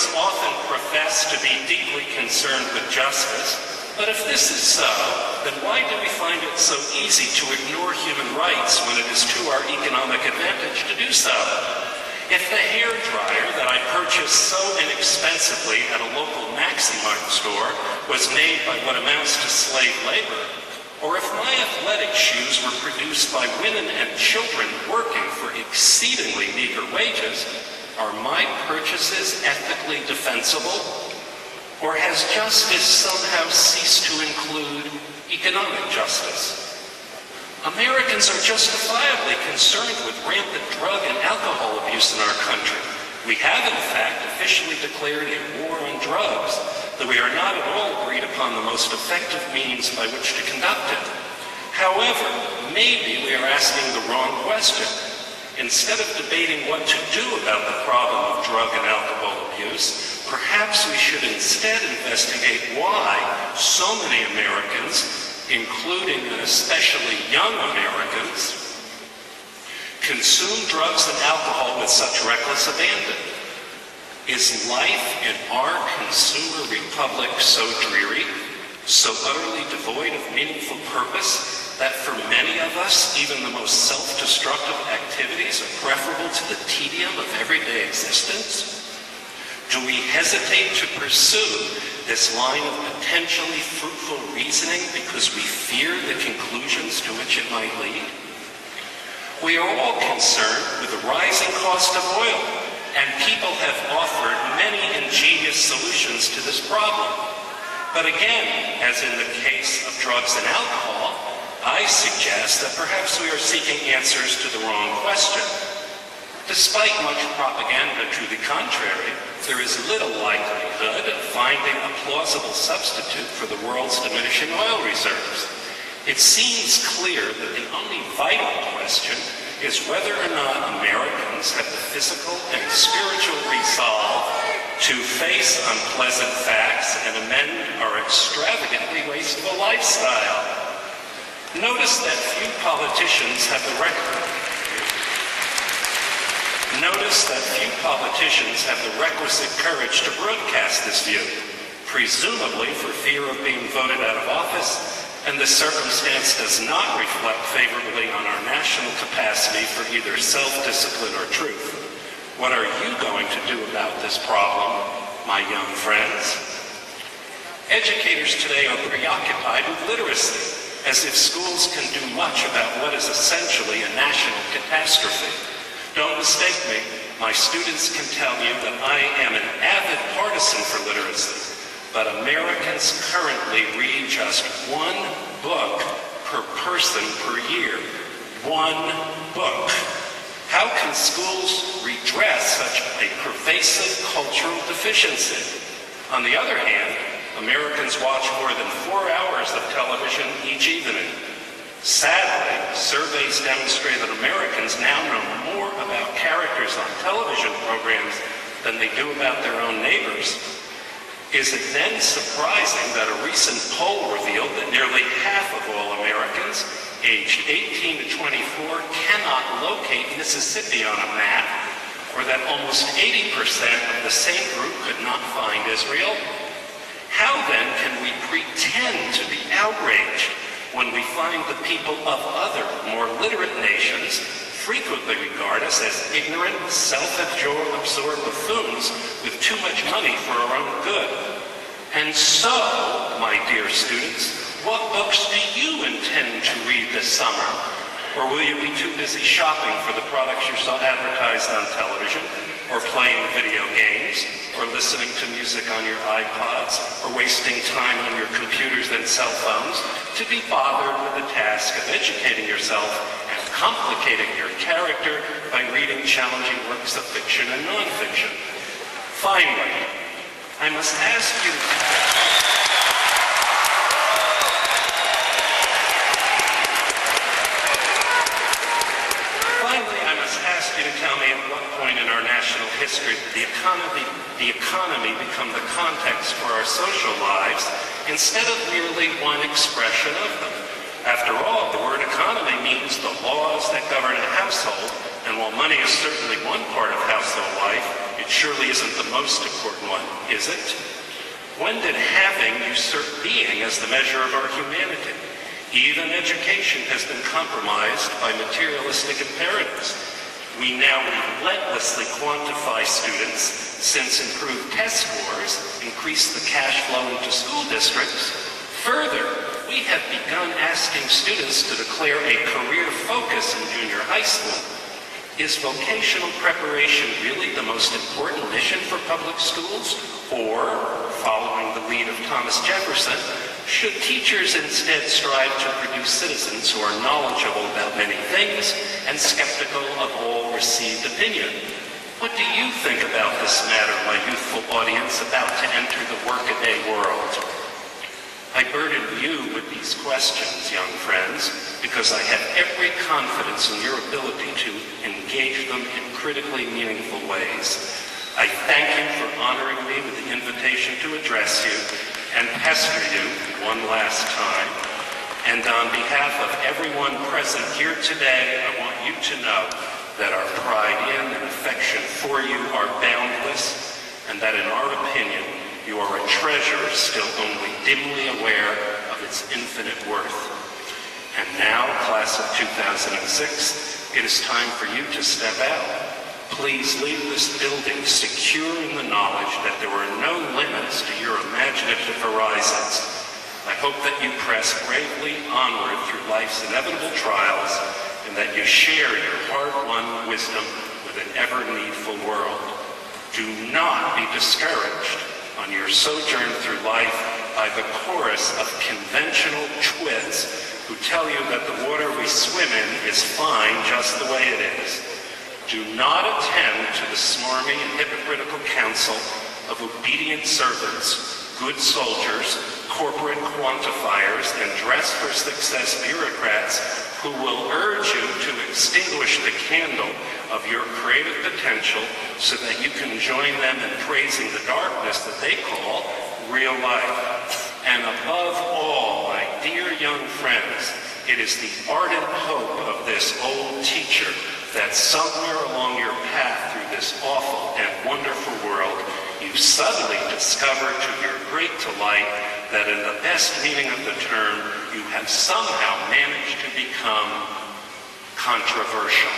Americans often profess to be deeply concerned with justice, but if this is so, then why do we find it so easy to ignore human rights when it is to our economic advantage to do so? If the hairdryer that I purchased so inexpensively at a local Maximart store was made by what amounts to slave labor, or if my athletic shoes were produced by women and children working for exceedingly meager wages, are my purchases ethically defensible? Or has justice somehow ceased to include economic justice? Americans are justifiably concerned with rampant drug and alcohol abuse in our country. We have, in fact, officially declared a war on drugs, though we are not at all agreed upon the most effective means by which to conduct it. However, maybe we are asking the wrong question. Instead of debating what to do about the problem of drug and alcohol abuse, perhaps we should instead investigate why so many Americans, including and especially young Americans, consume drugs and alcohol with such reckless abandon. Is life in our consumer republic so dreary, so utterly devoid of meaningful purpose, that for many of us, even the most self-destructive activities are preferable to the tedium of everyday existence? Do we hesitate to pursue this line of potentially fruitful reasoning because we fear the conclusions to which it might lead? We are all concerned with the rising cost of oil, and people have offered many ingenious solutions to this problem. But again, as in the case of drugs and alcohol, I suggest that perhaps we are seeking answers to the wrong question. Despite much propaganda to the contrary, there is little likelihood of finding a plausible substitute for the world's diminishing oil reserves. It seems clear that the only vital question is whether or not Americans have the physical and spiritual resolve to face unpleasant facts and amend our extravagantly wasteful lifestyle. Notice that few politicians have the requisite courage to broadcast this view, presumably for fear of being voted out of office, and this circumstance does not reflect favorably on our national capacity for either self-discipline or truth. What are you going to do about this problem, my young friends? Educators today are preoccupied with literacy, as if schools can do much about what is essentially a national catastrophe. Don't mistake me. My students can tell you that I am an avid partisan for literacy, but Americans currently read just one book per person per year. One book. How can schools redress such a pervasive cultural deficiency? On the other hand, Americans watch more than 4 hours of television each evening. Sadly, surveys demonstrate that Americans now know more about characters on television programs than they do about their own neighbors. Is it then surprising that a recent poll revealed that nearly half of all Americans aged 18 to 24 cannot locate Mississippi on a map, or that almost 80% of the same group could not find Israel? How then can we pretend to be outraged when we find the people of other, more literate nations frequently regard us as ignorant, self-absorbed buffoons with too much money for our own good? And so, my dear students, what books do you intend to read this summer? Or will you be too busy shopping for the products you saw advertised on television, or playing video games, or listening to music on your iPods, or wasting time on your computers and cell phones to be bothered with the task of educating yourself and complicating your character by reading challenging works of fiction and nonfiction? Finally, I must ask you to tell me at what point in our national history did the economy become the context for our social lives instead of merely one expression of them. After all, the word economy means the laws that govern a household, and while money is certainly one part of household life, it surely isn't the most important one, is it? When did having usurp being as the measure of our humanity? Even education has been compromised by materialistic imperatives. We now relentlessly quantify students, since improved test scores increase the cash flow into school districts. Further, we have begun asking students to declare a career focus in junior high school. Is vocational preparation really the most important mission for public schools? Or, following the lead of Thomas Jefferson, should teachers instead strive to produce citizens who are knowledgeable about many things and skeptical of all received opinion? What do you think about this matter, my youthful audience about to enter the workaday world? I burden you with these questions, young friends, because I have every confidence in your ability to engage them in critically meaningful ways. I thank you for honoring me with the invitation to address you and pester you one last time. And on behalf of everyone present here today, I want you to know that our pride in and affection for you are boundless, and that in our opinion, you are a treasure still only dimly aware of its infinite worth. And now, class of 2006, it is time for you to step out. Please leave this building secure in the knowledge that there are no limits to your imaginative horizons. I hope that you press bravely onward through life's inevitable trials, and that you share your hard-won wisdom with an ever-needful world. Do not be discouraged on your sojourn through life by the chorus of conventional twits who tell you that the water we swim in is fine just the way it is. Do not attend to the smarmy and hypocritical counsel of obedient servants, good soldiers, corporate quantifiers, and dress-for-success bureaucrats who will urge you to extinguish the candle of your creative potential so that you can join them in praising the darkness that they call real life. And above all, my dear young friends, it is the ardent hope of this old teacher that somewhere along your path through this awful and wonderful world, you suddenly discover to your great delight that in the best meaning of the term, you have somehow managed to become controversial.